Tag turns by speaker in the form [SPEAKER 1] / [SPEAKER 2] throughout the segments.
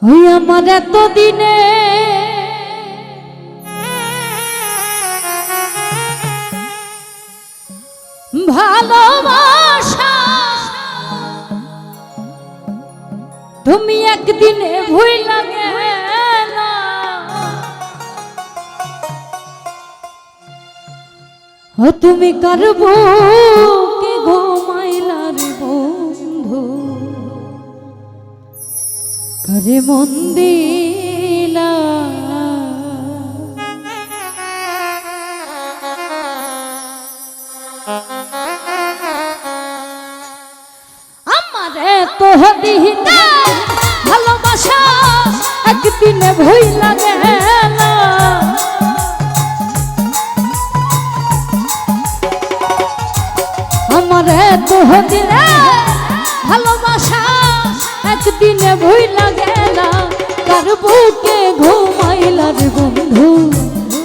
[SPEAKER 1] ওই আমার এত দিনে ভালোবাসা তুমি একদিনে ভুইলা গেলা। ও তুমি করবো কে ঘুমাইলার বন্ধু করে মন দিলা। আমারে তো দিনা ভালোবাসা একদিনে ভুইলা গেলা। আমারে তো দিনা ভালোবাসা একদিনে ভুইলা গেলা। কার বুকে ঘুমাইলার বন্ধু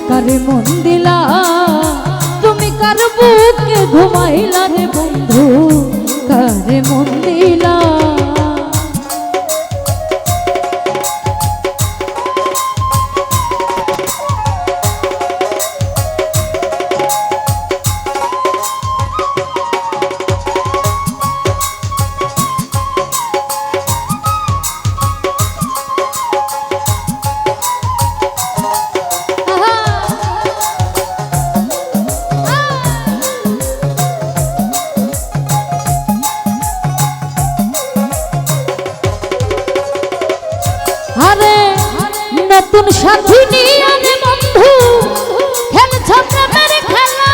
[SPEAKER 1] কারে মন দিলা। তুমি কার বুকে ঘুমাইলার বন্ধু কারে মন দিলা। নতুন সাথী নিয়ে বন্ধু খেলছ প্রেমের খেলা।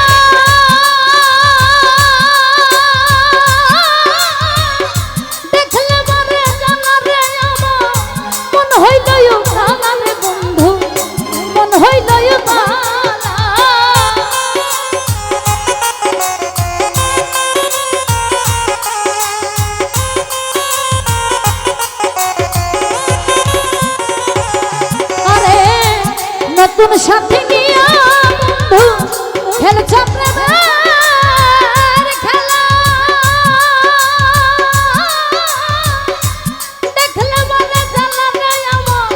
[SPEAKER 1] দেখলে মরে জানা রে আমার মন হইল তালা রে বন্ধু মন হইল তালা। নতুন সাথী নিয়া বন্ধু খেলছ প্রেমের খেলা। দেখলে মনে জ্বালা রে আমার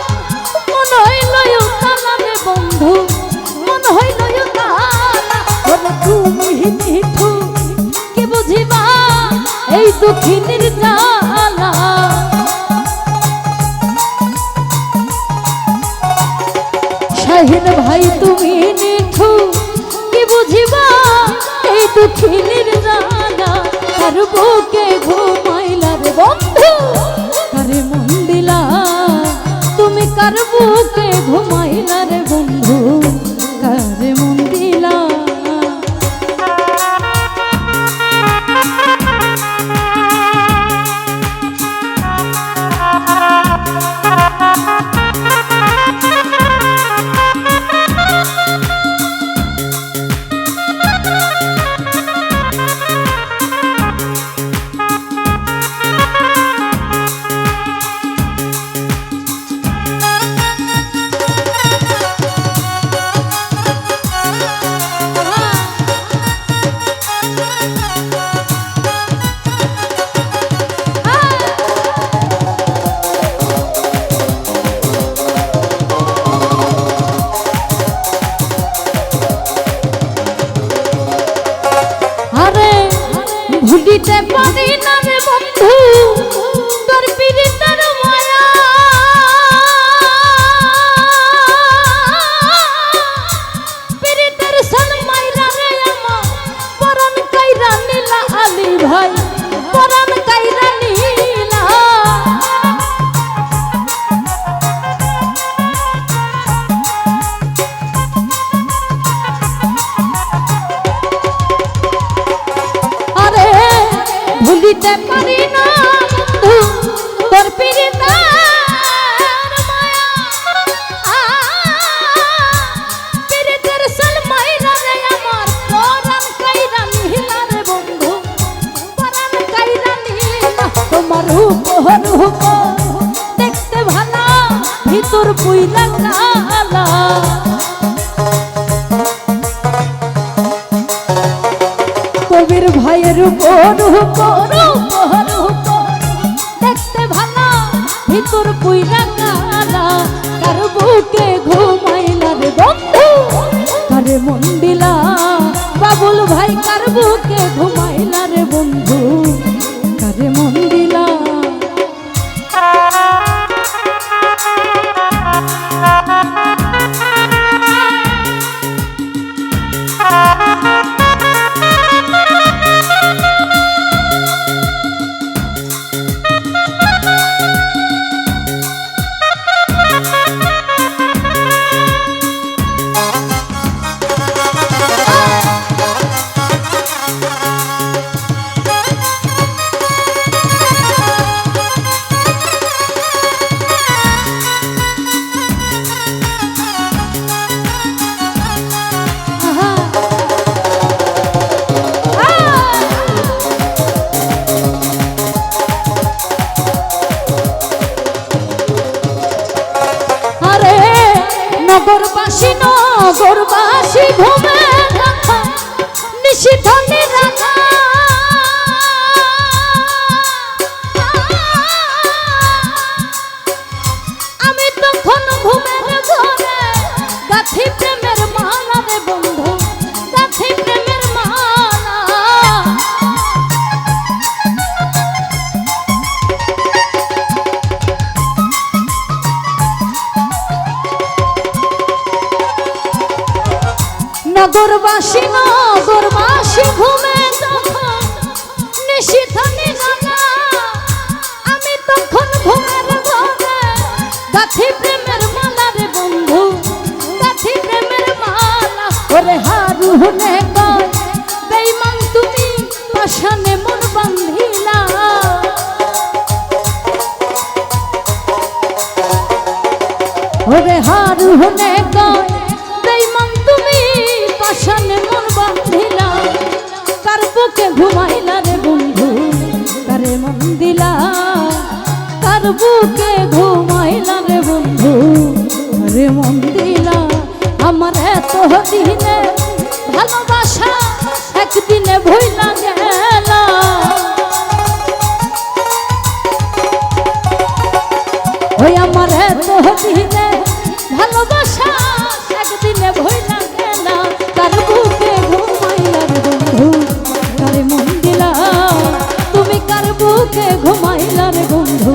[SPEAKER 1] মন হইল তালা রে বন্ধু মন হইল তালা। বলে তুমি মিঠু কি বুঝিবা এই দুঃখিনীর জ্বালা। শাহিন ভাই তুমি নিঠু কি বুঝিবা এই দুঃখিনীর জ্বালা। কার বুকে ঘুমাইলার বন্ধু কারে মন দিলা। তুমি কার বুকে ঘুমাইলার বন্ধু কারে মন দিলা। ভুলিতে পারি না রে বন্ধু তোর পীড়িতের মায়া। পীড়িতের সাল মাইরা রে আমার পরাণ কাইরা নীলা আলী ভাই পরাণ কাইরা নীলা। ভুলিতে পারি না বন্ধু তোর পীড়িতের মায়া। পীড়িতের সাল মাইরা রে আমার পরাণ কাইরা নীলা রে বন্ধু পরাণ কাইরা নীলা। তোমার রূপ দেখতে ভালা ভিতর পুইলা কালা। কবির ভাইয়ের উপর দেখতে ভালো ভিতর পুইরা বুকে ঘুমাইলা রে বন্ধু কারে মন দিলা বাবুল ভাই কার বুকে ঘুমাইলা রে বন্ধু কারে মন দিলা নগরবাসী নগরবাসী ঘুমে নিশিথনে রাখা আমি তখন ঘুমের ঘরে গাথি প্রেমের মালা রে বন্ধু গাথি প্রেমের মালা নগরবাসী নগরবাসী ঘুমে যখন নিশিথনে রাখা আমি তখন ঘুমের ঘরে গাথি প্রেমের মালা রে বন্ধু গাথি প্রেমের মালা ওরে হারুনে কয় বেঈমান তুমি পাশানে মন বাঁধিলা ওরে হারুনে কয় বেঈমান তুমি পাশানে মন বাঁধিলা কার বুকে ঘুমাইলা রে বন্ধু কারে মন দিলা কার বুকে ঘুমাইলা রে বন্ধু কারে মন দিলা আমার এত দিনে ভালোবাসা একদিনে ভুইলা গেলা ওই আমার এত দিনে ভালোবাসা একদিনে ভুইলা গেলা কার বুকে ঘুমাইলা রে বন্ধু কারে মন দিলা তুমি কার বুকে ঘুমাইলা রে বন্ধু